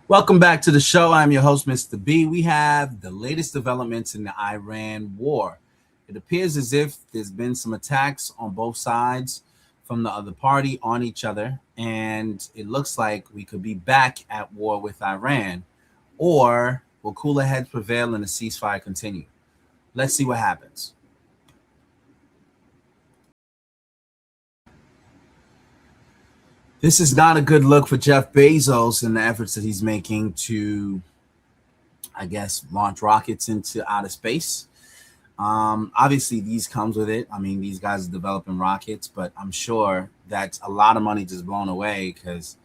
Welcome back to the show. I'm your host, Mr. B. We have the latest developments in the Iran war. It appears as if there's been some attacks on both sides from the other party on each other, and it looks like we could be back at war with Iran, or will cooler heads prevail and the ceasefire continue? Let's see what happens. This is not a good look for Jeff Bezos and the efforts that he's making to, I guess, launch rockets into outer space. Obviously, these comes with it. I mean, these guys are developing rockets, but I'm sure that's a lot of money just blown away because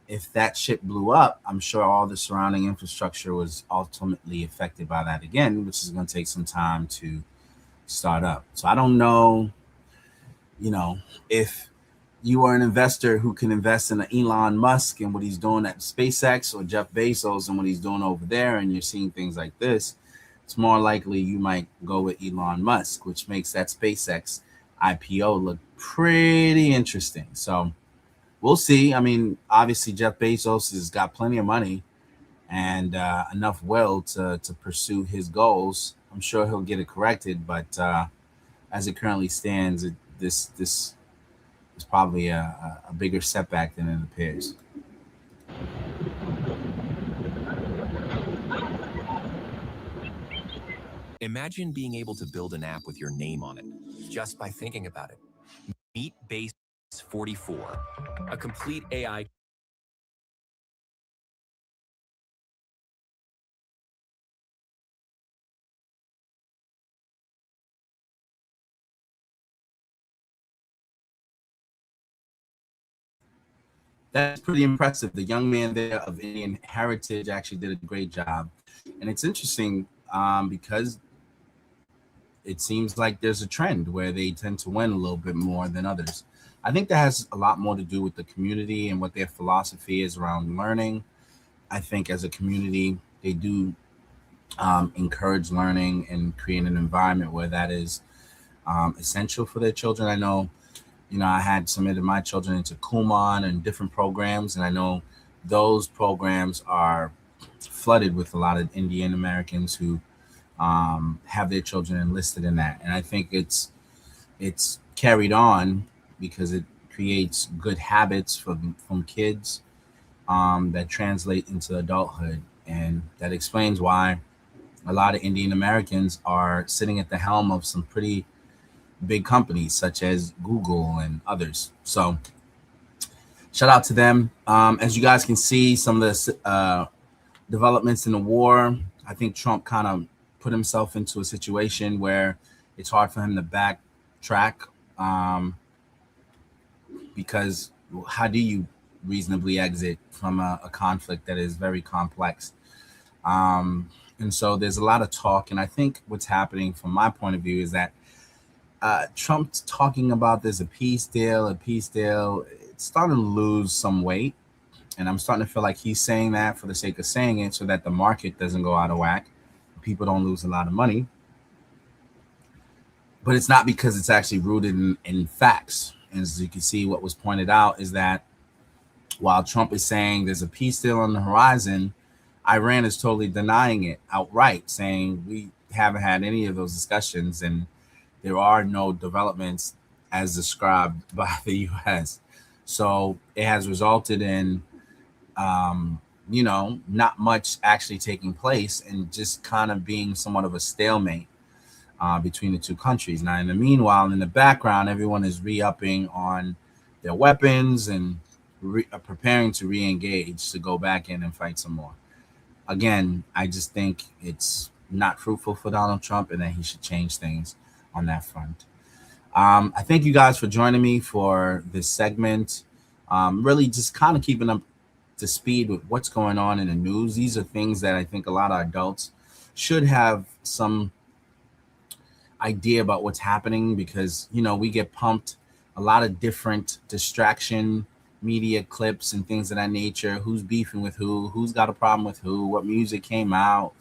if that ship blew up, I'm sure all the surrounding infrastructure was ultimately affected by that again, which is going to take some time to start up. So I don't know, if you are an investor who can invest in Elon Musk and what he's doing at SpaceX or Jeff Bezos and what he's doing over there, and you're seeing things like this, it's more likely you might go with Elon Musk, which makes that SpaceX IPO look pretty interesting. So we'll see. I mean, obviously, Jeff Bezos has got plenty of money and enough will to pursue his goals. I'm sure he'll get it corrected, but as it currently stands, this is probably a bigger setback than it appears. Imagine being able to build an app with your name on it just by thinking about it. Meet Base 44, a complete AI. That's pretty impressive. The young man there of Indian heritage actually did a great job. And it's interesting because it seems like there's a trend where they tend to win a little bit more than others. I think that has a lot more to do with the community and what their philosophy is around learning. I think as a community, they do encourage learning and create an environment where that is essential for their children. I know, I had submitted my children into Kumon and different programs, and I know those programs are flooded with a lot of Indian Americans who have their children enlisted in that. And I think it's carried on because it creates good habits from kids that translate into adulthood, and that explains why a lot of Indian Americans are sitting at the helm of some pretty big companies such as Google and others. So shout out to them. As you guys can see, some of the developments in the war, I think Trump kind of put himself into a situation where it's hard for him to backtrack because how do you reasonably exit from a conflict that is very complex? And so there's a lot of talk. And I think what's happening from my point of view is that Trump's talking about there's a peace deal. It's starting to lose some weight. And I'm starting to feel like he's saying that for the sake of saying it so that the market doesn't go out of whack. People don't lose a lot of money. But it's not because it's actually rooted in facts. And as you can see, what was pointed out is that while Trump is saying there's a peace deal on the horizon, Iran is totally denying it outright, saying we haven't had any of those discussions and there are no developments as described by the U.S. So it has resulted in, not much actually taking place and just kind of being somewhat of a stalemate between the two countries. Now, in the meanwhile, in the background, everyone is re-upping on their weapons and preparing to re-engage to go back in and fight some more. Again, I just think it's not fruitful for Donald Trump and that he should change things on that front. I thank you guys for joining me for this segment. Really just kind of keeping up to speed with what's going on in the news. These are things that I think a lot of adults should have some idea about what's happening because, we get pumped a lot of different distraction media clips and things of that nature. Who's beefing with who's got a problem with who, what music came out,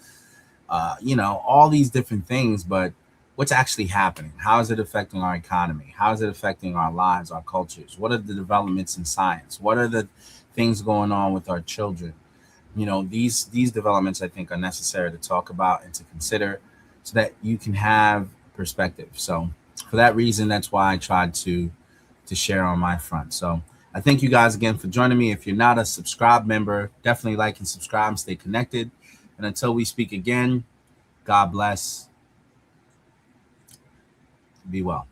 all these different things. But what's actually happening? How is it affecting our economy? How is it affecting our lives, our cultures? What are the developments in science? What are the things going on with our children? you know, these developments I think are necessary to talk about and to consider, so that you can have perspective. So for that reason, that's why I tried to share on my front. So I thank you guys again for joining me. If you're not a subscribed member, definitely like and subscribe and stay connected. And until we speak again, God bless. Be well.